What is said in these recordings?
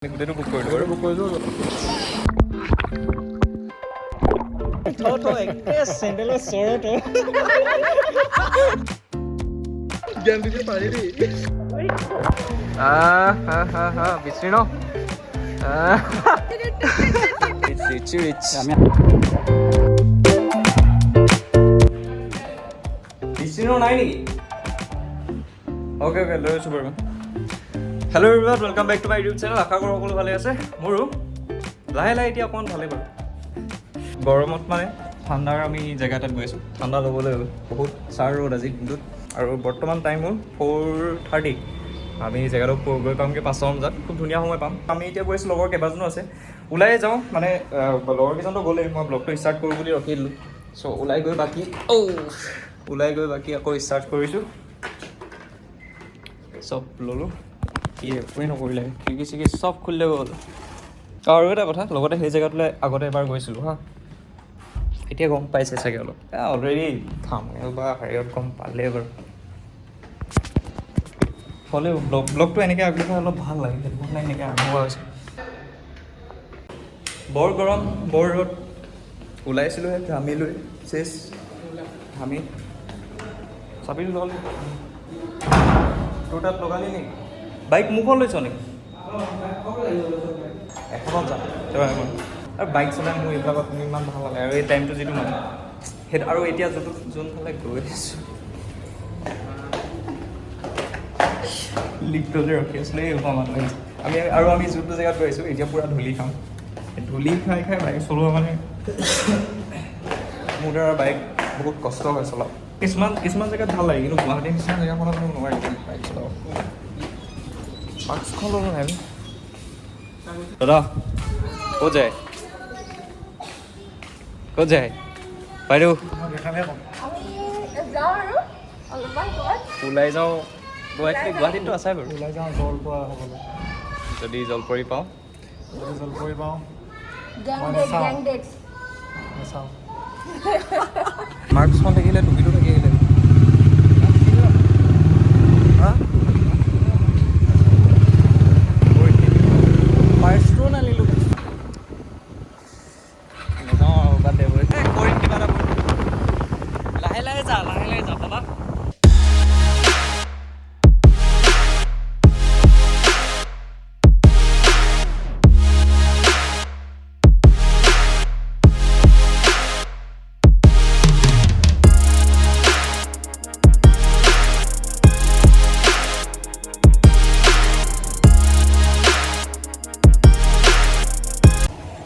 গোটেইটো বুক কৰিলোঁ বাৰু। বুক কৰিলোঁ। চেণ্ডেলৰ চৰত জ্ঞান দিব পাৰি দেই। বিচৰি ন বিচৰি নাই নেকি? অ'কে লৈ আছোঁ বাৰু। Hello' everyone, welcome back to my YouTube channel. আশা কৰোঁ সকলো ভালে আছে। মোৰো লাহে লাহে এতিয়া অকণমান ভালেই বাৰু। গৰমত মানে ঠাণ্ডাৰ আমি জেগা এটাত গৈ আছোঁ, ঠাণ্ডা ল'বলৈ বহুত চাৰ ৰ'দ আজি দিনটোত। আৰু বৰ্তমান টাইম হ'ল 4:30। আমি জেগাটো গৈ পামগৈ 5টা বজাত। খুব ধুনীয়া সময় পাম। আমি এতিয়া গৈ আছোঁ, লগৰ কেইবাজনো আছে। ওলাই যাওঁ মানে লগৰ কেইজনতো গ'লেই, মই ব্লগটো ষ্টাৰ্ট কৰোঁ বুলি ৰখি দিলোঁ। চ' ওলাই গৈ বাকী আকৌ ষ্টাৰ্ট কৰিছোঁ। চব ল'লোঁ, কি একোৱেই নকৰিলে, খিৰিকি চিৰিকি চব খুলিলে গ'ল। আৰু এটা কথা, লগতে সেই জেগাটোলৈ আগতে এবাৰ গৈছিলোঁ হা, এতিয়া গম পাইছে চাগে অলপ, অলৰেডি থাম্বনেইল বা হেৰিয়ত গম পালে বাৰু। হ'লেও ব্লগটো এনেকৈ আগবঢ়াই অলপ ভাল লাগে, সেইটো কাৰণে এনেকৈ আগবঢ়োৱা হৈছে। বৰ গৰম, বৰ ৰ'দ, ওলাইছিলোঁহে ঘামিলোৱে চেচ ঘামি চাবিটো লগালি, তোৰ তাত লগালি নেকি? বাইক মোৰখন লৈছ নেকি? এখনত যাম আৰু বাইক চলাই মোৰ এইবিলাকত ইমান ভাল নালাগে। আৰু এই টাইমটো যিটো মানে সেইটো, আৰু এতিয়া যোনফালে গৈ আছোঁ লিফ্টত যে ৰখি আছিলোঁ, এই মানুহ আহিছে। আমি যোনটো জেগাত গৈ আছোঁ এতিয়া পূৰা ধূলি খাম। ধূলি খাই খাই বাইক চলোৱা মানে মোৰ দ্বাৰা বাইক বহুত কষ্ট হয় চলাব। কিছুমান জেগাত ভাল লাগে, কিন্তু গুৱাহাটীৰ নিচিনা জেগাখনত মোৰ নোৱাৰি বাইক চলাব। মাস্কখন ল'ব নাই দাদা? ক'ত যায় বাইদেউ? ওলাই যাওঁ গুৱাহাটীততো আছাই বাৰু। ওলাই যাওঁ জলপোৱা হ'বলৈ। যদি জলপৰি পাওঁ নাচাওঁ। মাস্কখন থাকিলে টুপিটো থাকি আহিলে। পাৰ্চটো নানিলোঁ। নাযাওঁ আৰু বাদ দে, কৰিম কিবা এটা কৰিম। লাহে লাহে যা বাবা।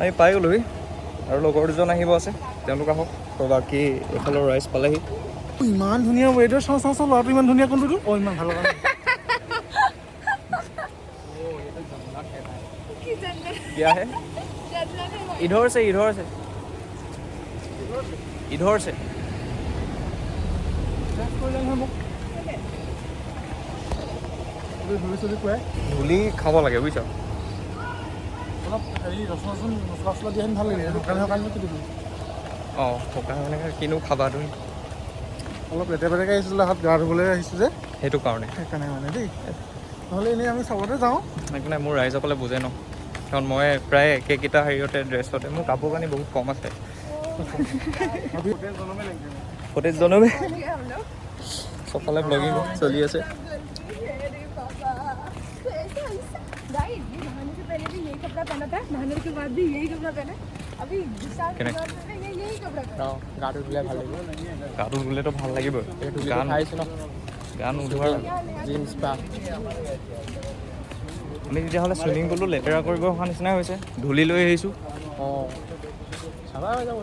আমি পাই গ'লোহি আৰু লগৰ দুজন আহিব আছে, তেওঁলোক আহক। তো বাকী এইফালৰ ৰাইজ পালেহি। ইমান ধুনীয়া ৱেডাৰ, চাওঁ ল'ৰাটো ইমান ধুনীয়া কোনটো? ইমান ভাল লগা क्या है? इधर से ধূলি খাব লাগে বুজিছ। অলপ হেৰি ৰচুন মছলা দিয়া ভাল লাগে। দোকানে কি দিবি? অঁ, শুকান মানে কিনো খাবা তুমি? অলপ লেতেৰাকৈ আহিছিলোঁ, হাত গা ধুবলৈ আহিছোঁ যে, সেইকাৰণে মানে দেই। নহ'লে এনেই আমি চবতে যাওঁ। একো নাই, মোৰ ৰাইজসকলে বুজে ন, কাৰণ মই প্ৰায় একেকেইটা হেৰিয়তে ড্ৰেছতে, মোৰ কাপোৰ কানি বহুত কম আছে। ফটেজ জনমে চবফালে ব্লগিং চলি আছে। গাটো ধুলে ভাল লাগিব। গাটো ধুলেতো ভাল লাগিব। গান নোধোৱাৰ জিন্স পা আমি তেতিয়াহ'লে চুইমিং পুলটো লেতেৰা কৰিব অহা নিচিনাই হৈছে। ধূলি লৈ আহিছোঁ। অঁ, চাবা হৈ যাব।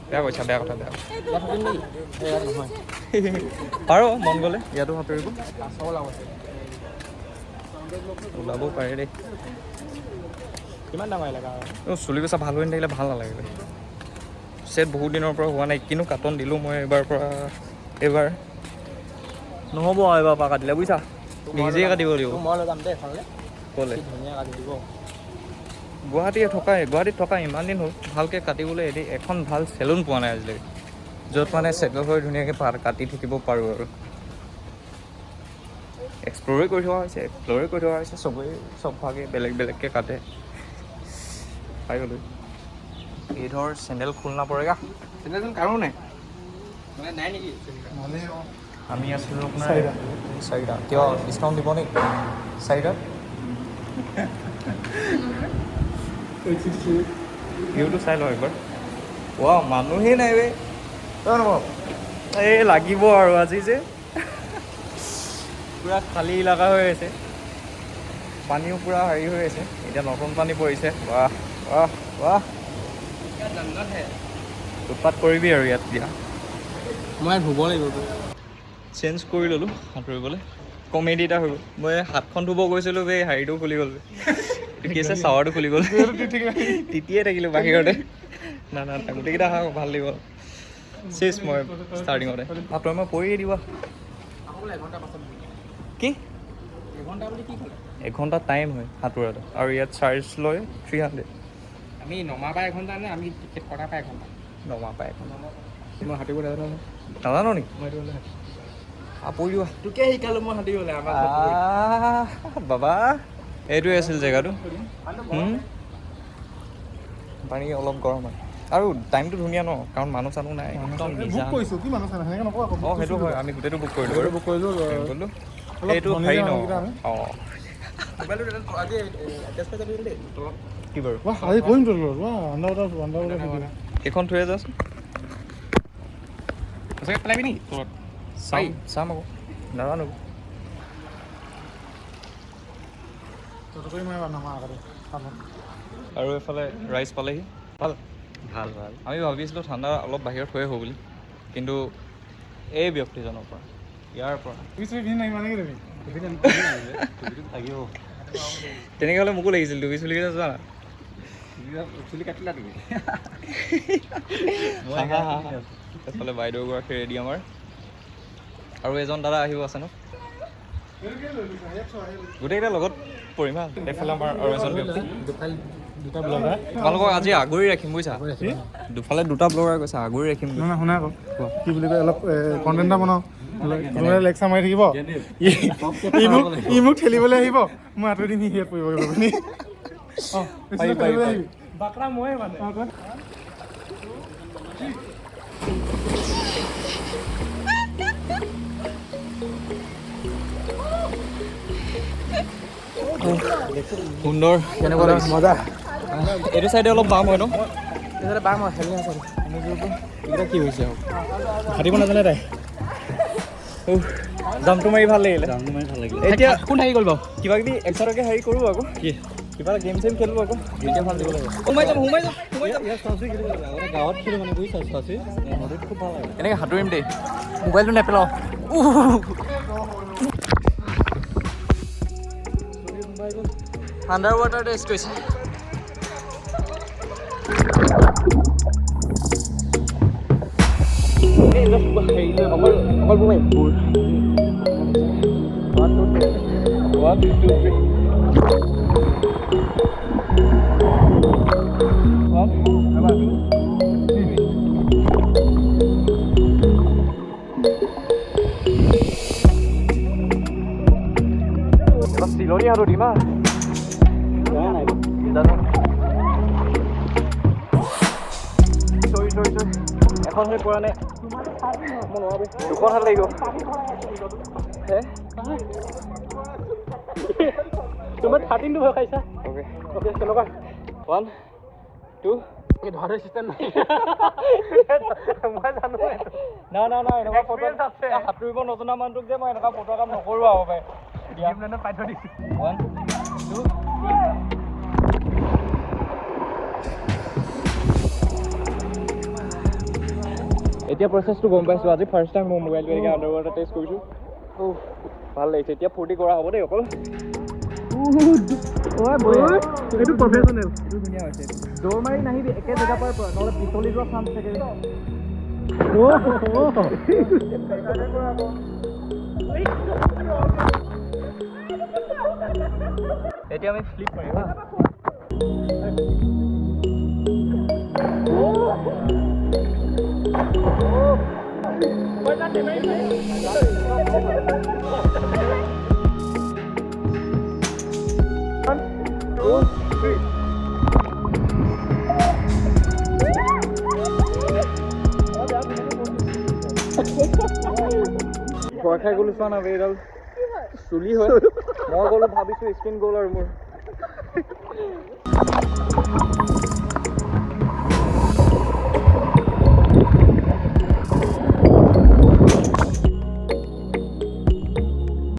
বেয়া কৈছা, বেয়া কথা, বেয়া থাকিম নেকি? নহয়, পাৰ মন গ'লে ইয়াতো সাঁতুৰিব ওলাব ওলাব পাৰে দেই। কিমান ডাঙৰ এলেকা? চুলি কচা ভাল হৈ নাথাকিলে ভাল নালাগে। চেট বহুত দিনৰ পৰা হোৱা নাই, কিন্তু কাটন দিলোঁ মই এইবাৰ নহ'ব আৰু এইবাৰ পৰা কাটিলে বুজিছা। নিজেই কাটিব লাগিব। মই লৈ যাম দেই এখনলৈ। ক'লে? ধুনীয়া কাটি দিব। গুৱাহাটীত থকা ইমান দিন হ'ল, ভালকৈ কাটিবলৈ এখন ভাল চেলুন পোৱা নাই আজিলৈকে, য'ত মানে চেটেল হৈ ধুনীয়াকৈ কাটি থাকিব পাৰোঁ আৰু। এক্সপ্ল'ৰে কৰি থকা হৈছে চবেই চব ভাগে বেলেগকৈ কাটে পাই গ'লো এই ধৰ চেণ্ডেল খোল নাপৰেগা চেণ্ডেলখন কাৰো নাই মানে নাই নেকি আমি আছিলোঁ আপোনাৰ চাৰিটা কিয় ডিছকাউণ্ট দিব নেকি চাৰিটাত ভিউটো চাই লওঁ একবাৰ মানুহেই নাই বে এই লাগিব আৰু আজি যে পূৰা খালী এলেকা হৈ আছে পানীও পূৰা হেৰি হৈ আছে এতিয়া নতুন পানী পৰিছে বাহ উৎপাত কৰিবি আৰু ইয়াত দিয়া মই ধুব লাগিব চেঞ্জ কৰি ল'লোঁ সাঁতুৰিবলৈ কমেডি এটা হৈ গ'ল মই হাতখন ধুব গৈছিলোঁ বে হেৰিটো খুলি গ'ল কি আছে চাৱাৰটো খুলি গ'ল তিতিয়ে থাকিলোঁ বাহিৰতে না গোটেইকেইটা ভাল লাগিব চেচ মই ষ্টাৰ্টিঙতে তই মই পৰিয়ে দিবা কি এঘণ্টা টাইম হয় সাঁতোৰাটো আৰু ইয়াত চাৰ্জ লয় 300 আমি নমা পাই এঘণ্টা নে আমি টিকেট কটা পাই এঘণ্টা নমা পাই এঘণ্টা মই সাঁতুৰিব নাজানো নেকি মই পৰি দিবা তোকে শিকালোঁ মই সাঁতুৰিবলৈ আমাৰ বাবা এইটোৱে আছিল জেগাটো পানী অলপ গৰম হয় আৰু টাইমটো ধুনীয়া ন কাৰণ মানুহ চানুহ নাই সেইটো হয় আমি গোটেইটো বুক কৰিলোঁ এইটো হেৰি ন কি বাৰু এইখন থৈ যাচোন পেলাবি নেকি চাম আকৌ নাজানো আৰু এইফালে ৰাইচ পালেহি ভাল আমি ভাবিছিলোঁ ঠাণ্ডা অলপ বাহিৰত হৈ হ'ব বুলি কিন্তু এই ব্যক্তিজনৰ পৰা ইয়াৰ পৰা তেনেকৈ হ'লে মোকো লাগিছিল টুপি চুলি কেইটা চোৱা না চুলি কাটিলা তুমি এইফালে বাইদেউগৰাকী ৰেডি আমাৰ আৰু এজন দাদা আহিব আছে ন গোটেইকেইটা লগত পৰিম হা এইফালে আমাৰ আৰু এজন ব্যক্তি দুটা ব্লগাৰ তোমালোকক আজি আগুৰি ৰাখিম বুজিছা দুফালে দুটা ব্লগাৰ কৈছে আগুৰি ৰাখিম শুনা আকৌ কি বুলি কয় অলপ কণ্টেণ্ট এটা বনাওঁ লেকচাৰ মাৰি থাকিব ই মোক ঠেলিবলৈ আহিব মই আঁতৰি দিম সি পৰিব বাকৰা ময়ে মানে সুন্দৰ কেনেকুৱা লাগিছে মজা এইটো চাইডে অলপ বাম হয় ন এইফালে বাম হয় খেলি আছে এইকেইটা কি হৈছে আৰু সাঁতুৰিব নাজানে তাই জাম্পটো মাৰি ভাল লাগিলে এতিয়া কোন থাকি গ'ল বাৰু কিবা কিবি এক্সট্ৰাকৈ হেৰি কৰোঁ আকৌ কি কিবা এটা গেম চেম খেলোঁ আকৌ এতিয়া ভাল দিব লাগিব সোমাই যাম গাঁৱত খেলোঁ মানে বুজিছা নদীত খুব ভাল লাগে এনেকৈ সাঁতুৰিম দেই মোবাইলটো নেপেলাওঁ আণ্ডাৰ ৱাটাৰ টেষ্ট কৰিছে চিলনি আৰু দিমা এখন হৈ পৰা নাই দুখন হাত লাগিব তোমাৰ 13টো ভয় খাইছা অ'কে কেনেকুৱা 1 2 ধৰে চিষ্টেম নাই মই জানো না এনেকুৱা ফটো সাঁতুৰিব নজনা মানুহটোক যে মই এনেকুৱা ফটো কাম নকৰোঁ আৰু পাই পাই থৈ দিছোঁ 1 2 এতিয়া প্ৰচেছটো গম পাইছোঁ আজি ফাৰ্ষ্ট টাইম মই মোবাইলটো এনেকৈ আণ্ডাৰ ৱাটাৰ টেষ্ট কৰিছোঁ ভাল লাগিছে এতিয়া ফূৰ্তি কৰা হ'ব দেই অকল এইটো প্ৰফেশ্যনেল ধুনীয়া হৈছে দৌৰ মাৰি নাহিবি একে জেগাৰ পৰা নহ'লে পিছলি যোৱা চান্স থাকে এতিয়া আমি ফ্লিপ মাৰিম হা ভয় খাই গ'লো চোৱা না এইডাল চুলি হয় মই গ'লো ভাবিছোঁ স্কিন গ'ল আৰু মোৰ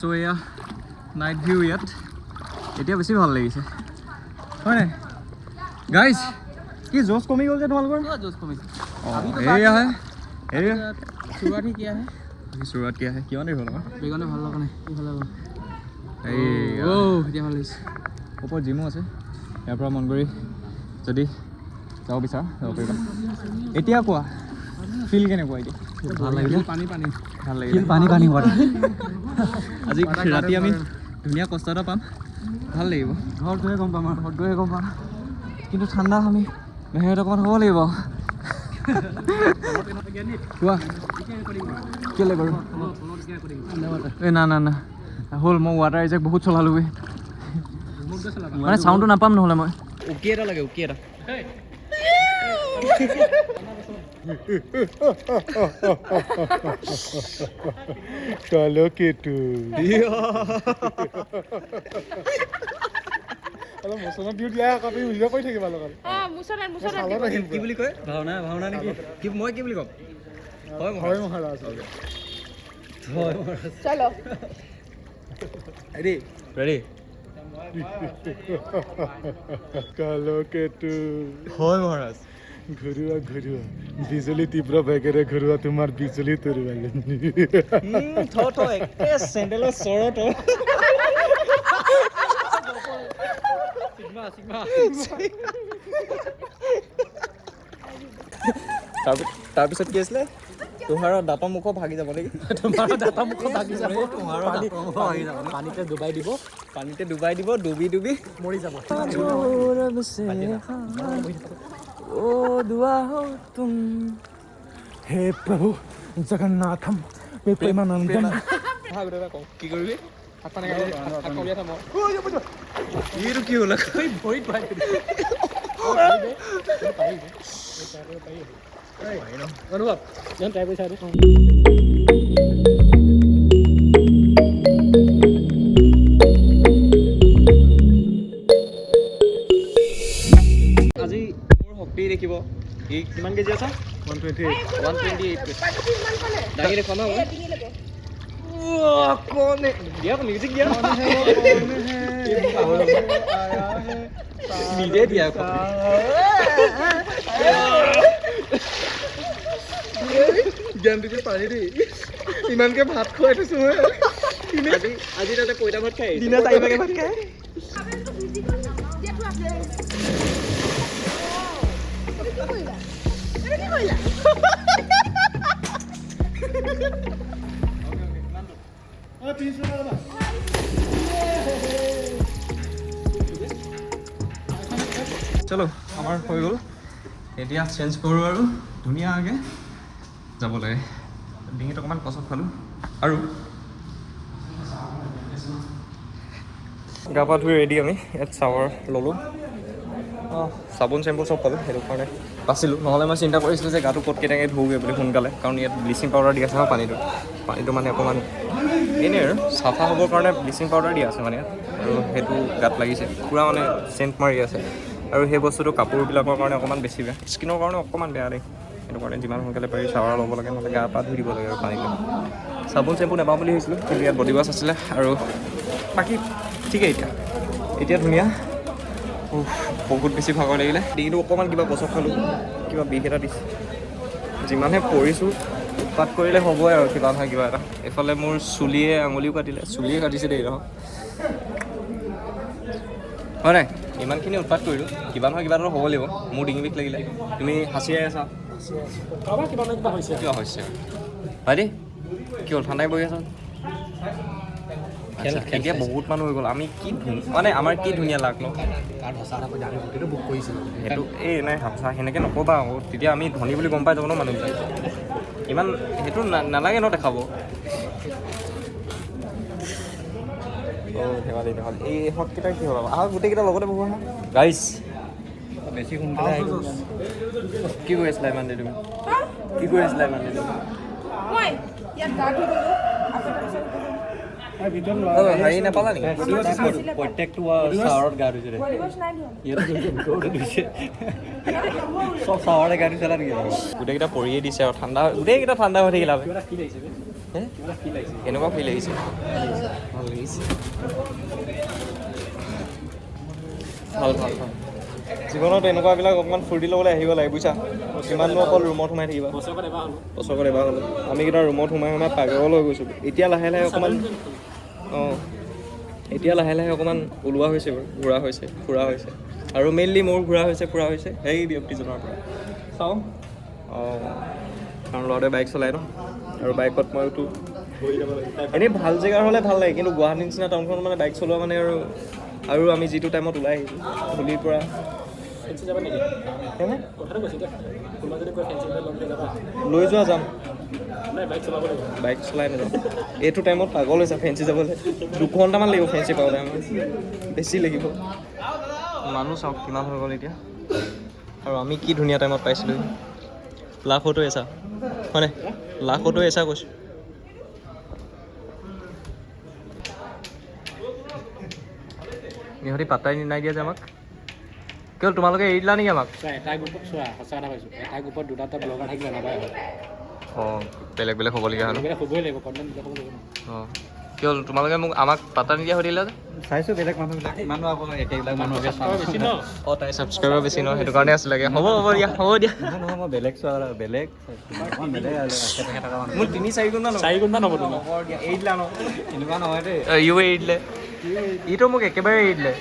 চ' এয়া নাইট ভিউ ইয়াত এতিয়া বেছি ভাল লাগিছে হয় নাই গাইজ কি জোচ কমি গ'ল যে তোমালোকৰ জোচ কমিছে এয়া হে এয়া শুৰুৱাত কি আহে শুৰুৱাত কি আহে কিমান দেৰি হ'ল আমাৰ বেগনে ভাল লগা নাই কি ভাল লগা এই এতিয়া ভাল লাগিছে ওপৰত জিমো আছে ইয়াৰ পৰা মন কৰি যদি যাব বিচাৰা যাব পাৰিবা এতিয়া কোৱা ফিল কেনেকুৱা এতিয়া ভাল লাগিলে পানী পানী ভাল লাগিলে পানী পানী হোৱা আজি ৰাতি আমি ধুনীয়া কষ্ট এটা পাম ভাল লাগিব ঘৰত গৈহে গম পাম আৰু ঘৰত গৈহে গম পাম কিন্তু ঠাণ্ডা আমি বাহিৰত অকণমান হ'ব লাগিব কোৱা কেলে বাৰু এই না না না হ'ল মই ৱাটাৰ এজেক বহুত চলালোঁ মানে চাউণ্ডটো নাপাম নহ'লে মই উকি এটা লাগে উকি এটা চলো কেটু অলপ মোচনত দিও দিয়া আকৌ তুমি ভিডিঅ' কৰি থাকিবা লগত কি বুলি কয় ভাওনা ভাওনা নেকি কি মই কি বুলি ক'ম হয় মহাৰাজ চলো ৰেডি ৰেডি কালো কেটু হয় মহাৰাজ ঘৰুৱা ঘৰুৱা বিজুলী তীব্ৰ বেগেৰে ঘৰুৱা তোমাৰ বিজুলী তৰুৱালে একে চেণ্ডেলৰ চৰত তাৰপিছত কি আছিলে তোমাৰ দাঁতৰ মুখ ভাগি যাব নেকি তোমাৰ দাঁতৰ মুখ ভাগি যাব তোমাৰ ভাগি যাব পানীতে ডুবাই দিব ডুবি ডুবি মৰি যাব ओ दुआ हो तुम হে প্ৰভু জগন্নাথম প্ৰেমানন্দম কি কৰিবি কি হ'ল অনুভৱ ট্ৰাই কৰি চাই আজি মোৰ শক্তি দেখিব ই কিমান কেজি আছে 128 দাঙি দেখুৱা ন কোনে দিয়া মিউজিক দিয়া নিজে দিয়া জ্ঞান দিবি পাৰি দেই ইমানকে ভাত খুৱাই থৈছো আজি তাতে পইতা ভাত খাই দিনা চাৰিভাগে ভাত খাই চলো আমাৰ হৈ গ'ল এতিয়া চেঞ্জ কৰোঁ আৰু ধুনীয়াকৈ যাব লাগে ডিঙিত অকণমান কচত খালোঁ আৰু গা পা ধুই ৰেডি আমি ইয়াত চাৱাৰ ল'লোঁ চাবোন চেম্পু চব পালোঁ সেইটো কাৰণে বাচিলোঁ নহ'লে মই চিন্তা কৰিছিলোঁ যে গাটো ক'ত কেনেকৈ ধুওঁগৈ বুলি সোনকালে কাৰণ ইয়াত ব্লিচিং পাউডাৰ দি আছে ন পানীটো মানে অকণমান এনেই আৰু চাফা হ'বৰ কাৰণে ব্লিচিং পাউডাৰ দিয়া আছে মানে ইয়াত আৰু সেইটো গাত লাগিছে পূৰা মানে চেণ্ট মাৰি আছে আৰু সেই বস্তুটো কাপোৰবিলাকৰ কাৰণে অকণমান বেছি বেয়া স্কিনৰ কাৰণে অকণমান বেয়া দেই সেইটো কাৰণে যিমান সোনকালে পাৰি চাৱাৰ ল'ব লাগে নহ'লে গা পা ধুই দিব লাগে আৰু পানীটো চাবোন চেম্পু নাপাওঁ বুলি ভাবিছিলোঁ কিন্তু ইয়াত বডি ৱাছ আছিলে আৰু বাকী ঠিকেই এতিয়া ধুনীয়া বহুত বেছি ভাগৰ লাগিলে ডিঙিটো অকণমান কিবা গছত খালোঁ কিবা বিষ এটা দিছে যিমানহে পৰিছোঁ উৎপাত কৰিলে হ'বই আৰু কিবা নহয় কিবা এটা এইফালে মোৰ চুলিয়ে আঙুলিও কাটিলে চুলিয়ে কাটিছে দেই নহয় হয় নাই ইমানখিনি উৎপাত কৰিলোঁ কিবা নহয় কিবা এটা হ'ব লাগিব মোৰ ডিঙি বিষ লাগিলে তুমি সাঁচিয়াই আছা কিয় হৈছে ভাইটি কি হ'ল ঠাণ্ডাই বহি আছা এতিয়া বহুত মানুহ হৈ গ'ল আমি কি মানে আমাৰ কি ধুনীয়া লাগ ন সেইটো এই নাই হামচা সেনেকৈ নক'বা আকৌ তেতিয়া আমি ধনী বুলি গম পাই যাব ন মানুহবিলাক ইমান সেইটো নালাগে ন দেখাব ধেমালি ধেমালি এই হতকেইটা কি হ'ল আহা গোটেইকেইটা লগতে বহোৱা হা গাইছ বেছি সোনকালে আহি গ'ল কি কৰি আছিলা ইমান দেৰি তুমি কি কৰি আছিলা ইমান দেৰি তুমি মই ইয়াত গা ধুই গ'লো হেৰি নাপালা নেকি প্ৰত্যেকটো চাৱাৰত গা ধুইছে চব চাৱাৰে গা ধুইছে নেকি গোটেইকেইটা পৰিয়ে দিছে আৰু ঠাণ্ডা গোটেইকেইটা ঠাণ্ডা হৈ থাকিলা কেনেকুৱা ফিল লাগিছে ভাল লাগিছে ভাল ভাল ভাল জীৱনত এনেকুৱাবিলাক অকণমান ফূৰ্তি ল'বলৈ আহিব লাগে বুজিছা কিমাননো অকল ৰুমত সোমাই থাকিবা বছৰত এবাৰ হ'লো আমি কেইটা ৰুমত সোমাই সোমাই পাগল হৈ গৈছোঁ এতিয়া লাহে লাহে অকণমান অঁ এতিয়া লাহে লাহে অকণমান ওলোৱা হৈছে বাৰু ঘূৰা হৈছে ফুৰা হৈছে আৰু মেইনলি মোৰ ঘূৰা হৈছে ফুৰা হৈছে সেই ব্যক্তিজনৰ পৰা চাওঁ অঁ কাৰণ ল'ৰাটোৱে বাইক চলাই ন আৰু বাইকত মইতো এনেই ভাল জেগাৰ হ'লে ভাল লাগে কিন্তু গুৱাহাটীৰ নিচিনা টাউনখনত মানে বাইক চলোৱা মানে আৰু আমি যিটো টাইমত ওলাই আহিছোঁ ধূলিৰ পৰা লৈ যোৱা যাম বাইক চলাই নাযাওঁ এইটো টাইমত পাগল হৈছে ফেঞ্চি যাবলৈ 2 ঘণ্টামান লাগিব ফেঞ্চি পাওঁতে আমাৰ বেছি লাগিব মানুহ চাওক কিমান হৈ গ'ল এতিয়া আৰু আমি কি ধুনীয়া টাইমত পাইছিলোঁ লাখতো এছা হয়নে লাখতো এছা কৈছোঁ ইহঁতি পাত্তাই নাই দিয়া যে আমাক কিয় তোমালোকে এৰি দিলা নেকি আমাক এটা গ্ৰুপত চোৱা সঁচা কথা কৈছোঁ এটা গ্ৰুপত 2টা ব্লগাৰ থাকিলে নাপায় অঁ বেলেগ বেলেগ হ'বলগীয়া হয় ন হ'বই লাগিব কণ্টেণ্ট দিব লাগিব অঁ কিয় তোমালোকে আমাক পাত্তা নিদিয়া হৈ দিলা যে চাইছোঁ বেলেগ মানুহবিলাক ইমানো আকৌ একেবিলাক মানুহকে বেছি ন অঁ তাই ছাবস্ক্ৰাইবাৰ বেছি ন সেইটো কাৰণে আছিলে হ'ব দিয়া নহয় মই বেলেগ চোৱা বেলেগ বেলেগ মোৰ 3-4 গুণ 4 গুণ মান হ'ব তোমাৰ দিয়া এৰি দিলা ন এনেকুৱা নহয় দেই ইও এৰি দিলে ইটো মোক একেবাৰে এৰি দিলে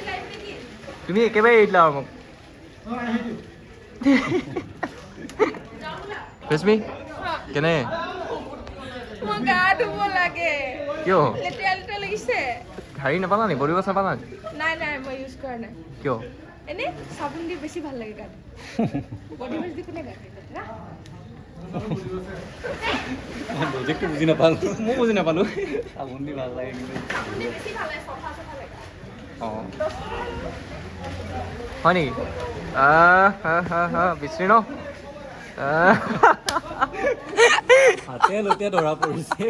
তুমি একেবাৰে এৰি দিলা আৰু মোক ৰেশমি কেনে মই গা ধুব লাগে কিয় লেতেৰা লেতেৰা লাগিছে হেৰি নাপালা নি বডি ৱাছ নাপালা নি নাই নাই মই ইউজ কৰা নাই কিয় এনে চাবোন দি বেছি ভাল লাগে গাত বডি ৱাছ দি কোনে গাত লেতেৰা লজিকটো বুজি নাপালোঁ মই বুজি নাপালোঁ চাবোন দি ভাল লাগে কিন্তু চাবোন দি বেছি ভাল লাগে চফা চফা লাগে অঁ হয় নেকি বিচৰি ন হাতে লুটে ধৰা পৰিছে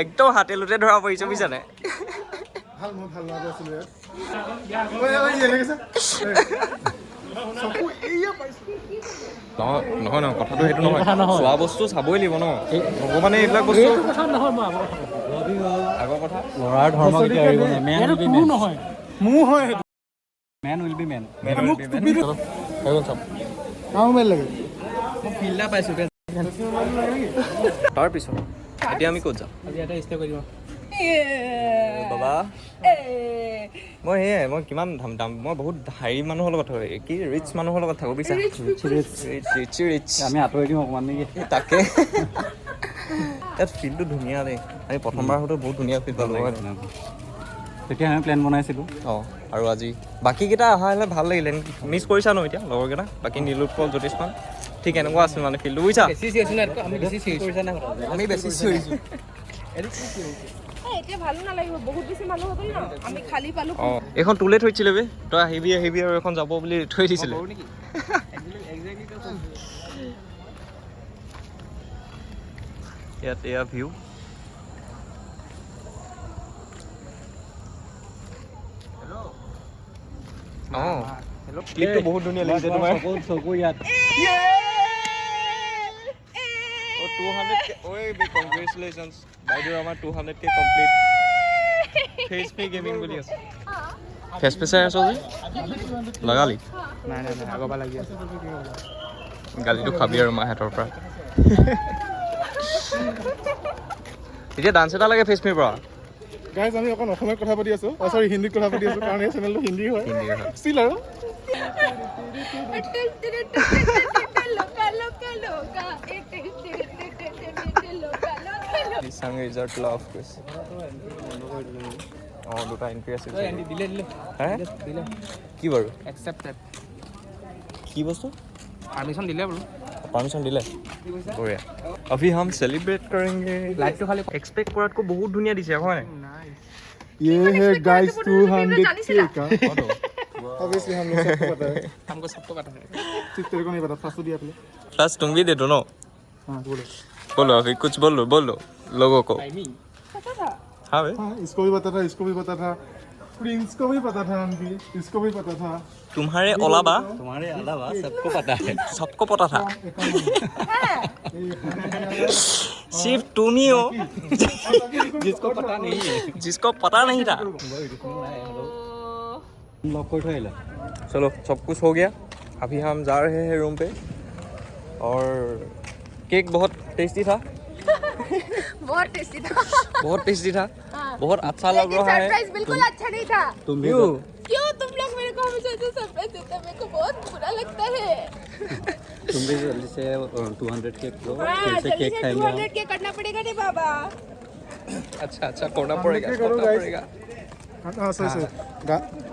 একদম হাতে লোতে ধৰা পৰিছে বুজিছানে ভাল মই ভাল লগা আছিলোঁ নহয় নহয় কথাটো সেইটো নহয় চোৱা বস্তু চাবই লাগিব ন ভগৱানে এইবিলাক বস্তু আগৰ কথা ল'ৰাৰ ধৰ্ম কেতিয়া এৰিব নাই মেন উইল বি মেন নহয় মোৰ হয় মেন উইল বি মেন মোবাইল লাগে ফিল্ডা পাইছোঁ তাৰপিছত এতিয়া আমি ক'ত যাম আজি এটা ষ্টে কৰি দিম বাবা মই সেয়াই মই কিমান দাম মই বহুত হেৰি মানুহৰ লগত থাকোঁ কি ৰিচ মানুহৰ লগত থাকোঁ বুজিছা ৰিচ আমি আঁতৰি দিম অকণমান নেকি তাকে ইয়াত ফিল্ডটো ধুনীয়া দেই আমি প্ৰথমবাৰ হওঁতে বহুত ধুনীয়া ফিল্ড পালোঁ তেতিয়া আমি প্লেন বনাইছিলোঁ অঁ আৰু আজি বাকীকেইটা অহা হ'লে ভাল লাগিলে মিছ কৰিছা ন এতিয়া লগৰকেইটা বাকী নীলোৎপল জ্যোতিষমান ঠিক এনেকুৱা আছিল মানে ফিল্ডটো বুজিছা আমি বেছি চিঞৰিছোঁ এতিয়া ভালো নালাগিব বহুত বেছি মানুহ হৈ গ'ল ন আমি খালী পালোঁ অঁ এইখন তোলে থৈছিলে বে তই আহিবি আৰু এখন যাব বুলি থৈ দিছিলে ইয়াত এয়া ভিউ অঁ ক্লিপটো বহুত ধুনীয়া লাগিছে তোমাৰ চকু ইয়াত 200K ঐ কংগ্ৰেচুলেশ্যনছ বাইদেউ আমাৰ 200K complete face pay gaming বুলি আছে ফেচ পে চাই আছ যে লগালি নাই নাই নাই আগৰ পৰা লাগি আছে গালিটো খাবি আৰু মাহঁতৰ পৰা এতিয়া ডান্স এটা লাগে ফেচ পেৰ পৰা গাইজ আমি অকণ অসমীয়াত কথা পাতি আছোঁ চৰি হিন্দীত কথা পাতি আছোঁ কাৰণ এই চেনেলটো হিন্দী হয় ষ্টিল আৰু দিচাং ৰিজৰ্ট লাভ কৰিছে অঁ দুটা এণ্ট্ৰি আছিল দিলে হে কি বাৰু একচেপ্টেড কি বস্তু পাৰ্মিশ্যন দিলে বোলো परमिशन दिले बढ़िया अभी हम सेलिब्रेट करेंगे लाइट तो खाली एक्सपेक्ट करात को बहुत दुनिया दिसे হয় ये है गाइस 200 जानिसिला? का ऑब्वियसली हम लोग सबको पता है हमको सबको पता है सिर्फ तेरे को नहीं पता फर्स्ट दिया आपने प्लस तुम भी दे दो ना हां बोलो बोलो अभी कुछ बोलो लोगों को पता था हाँ भाई हाँ इसको भी पता था इसको भी पता था प्रिंस को भी पता था उनकी इसको भी पता था तुम्हारे अलावा तुम्हारे अलावा सबको पता है सबको पता था सिर्फ तुम ही हो जिसको पता नहीं है जिसको पता नहीं था लॉक कर ठेला चलो सब कुछ हो गया अभी हम जा रहे हैं रूम पे और केक बहुत टेस्टी था बहुत टेस्टी था बहुत टेस्टी था हाँ। बहुत अच्छा लग लेकिन रहा है सरप्राइज बिल्कुल अच्छा नहीं था तुम भी क्यों क्यों तुम लोग मेरे को हमेशा ऐसे सरप्राइज देते हैं मेरे को बहुत बुरा लगता है तुम भी जल्दी से 200 केक दो हाँ, फिर से जल्दी केक से खाएंगे 200 के करना पड़ेगा रे बाबा अच्छा करना पड़ेगा অঁ চাইছে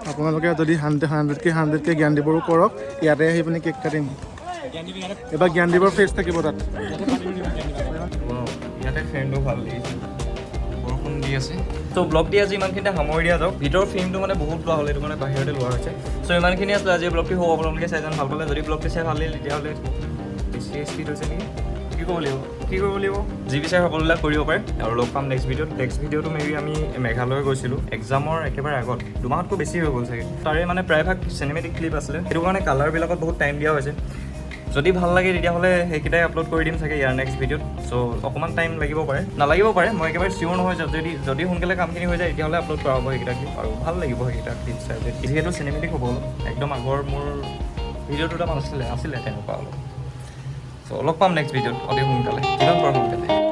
আপোনালোকে যদি 100কে জ্ঞান দিবৰো কৰক ইয়াতে আহি পিনে কেক কাটিম এবাৰ জ্ঞান দিবৰ ফেচ থাকিব তাত ইয়াতে ফ্ৰেণ্ডো ভাল লাগিছে বৰষুণ দি আছে তো ব্লগ দি আজি ইমানখিনিতে সামৰি দিয়া যাওক ভিতৰৰ ফিল্মটো মানে বহুত লোৱা হ'ল এইটো মানে বাহিৰতে লোৱা হৈছে চ' ইমানখিনি আছিলে আজি ব্লগটো হ'ব আপোনালোকে চাই যেন ভাল পালে যদি ব্লগটো চাই ভাল লাগিল তেতিয়াহ'লে বেছি স্পীড হৈছে নেকি কি কৰিব লাগিব যি বিচাৰে সকলোবিলাক কৰিব পাৰে আৰু লগ পাম নেক্সট ভিডিঅ'টো মেবি আমি মেঘালয় গৈছিলোঁ এক্সামৰ একেবাৰে আগত দুমাহতকৈ বেছি হৈ গ'ল চাগে তাৰে মানে প্ৰায়ভাগ চিনেমেটিক ক্লিপ আছিলে সেইটো কাৰণে কালাৰবিলাকত বহুত টাইম দিয়া হৈছে যদি ভাল লাগে তেতিয়াহ'লে সেইকেইটাই আপলোড কৰি দিম চাগে ইয়াৰ নেক্সট ভিডিঅ'ত চ' অকণমান টাইম লাগিব পাৰে নালাগিব পাৰে মই একেবাৰে চিয়'ৰ নহয় যদি সোনকালে কামখিনি হৈ যায় তেতিয়াহ'লে আপলোড কৰা হ'ব সেইকেইটা ক্লিপ আৰু ভাল লাগিব সেইকেইটা ক্লিপ চাই যিহেতু চিনেমেটিক হ'ব একদম আগৰ মোৰ ভিডিঅ' দুটামান আছিলে তেনেকুৱা অলপ চ' লগ পাম নেক্সট ভিডিঅ'ত অতি সোনকালে যিমান পাৰোঁ সোনকালে